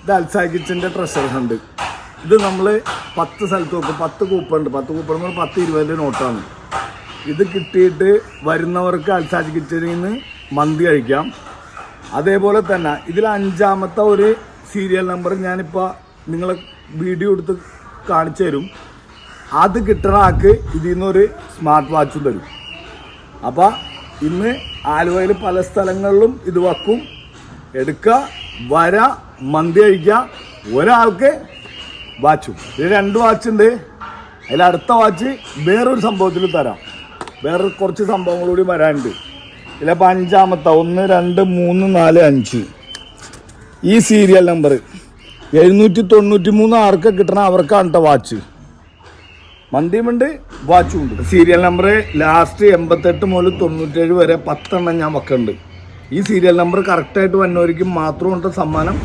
ഇത് അൽസാ കിച്ചൻ്റെ treasure hunt. ഇത് നമ്മൾ 10 സ്ഥലത്ത് വെക്കും. 10 കൂപ്പുണ്ട്. 10 കൂപ്പൺ 10-20 നോട്ടാണ്. ഇത് കിട്ടിയിട്ട് വരുന്നവർക്ക് അൽസാ കിച്ചനിൽ നിന്ന് മന്തി കഴിക്കാം. അതേപോലെ തന്നെ ഇതിൽ 5ാമത്തെ ഒരു സീരിയൽ നമ്പർ ഞാനിപ്പോൾ നിങ്ങളെ വീഡിയോ എടുത്ത് കാണിച്ചു തരും. അത് കിട്ടുന്ന ആൾക്ക് ഇതിൽ നിന്നൊരു സ്മാർട്ട് വാച്ചും തരും. അപ്പോൾ ഇന്ന് ആലുവയിൽ പല സ്ഥലങ്ങളിലും ഇത് വെക്കും. എടുക്കുക, മന്തി കഴിക്കുക. ഒരാൾക്ക് വാച്ചും. ഇത് 2 വാച്ചുണ്ട്. അതിലടുത്ത വാച്ച് വേറൊരു സംഭവത്തിൽ തരാം. വേറെ കുറച്ച് സംഭവങ്ങളൂടി വരാനുണ്ട്. ഇതിലിപ്പോൾ 5ാമത്തെ 1 2 3 4 5 ഈ സീരിയൽ നമ്പർ 793 ആർക്ക് കിട്ടണ അവർക്കാണ് കേട്ടോ വാച്ച്. മന്തിയുമുണ്ട്, വാച്ചും ഉണ്ട്. സീരിയൽ നമ്പർ ലാസ്റ്റ് 88 മുതൽ 97 വരെ 10 എണ്ണം ഞാൻ വെക്കുന്നുണ്ട്. ഈ സീരിയൽ നമ്പർ കറക്റ്റായിട്ട് വന്നവരിക്കും മാത്രം ഉണ്ട് സമ്മാനം.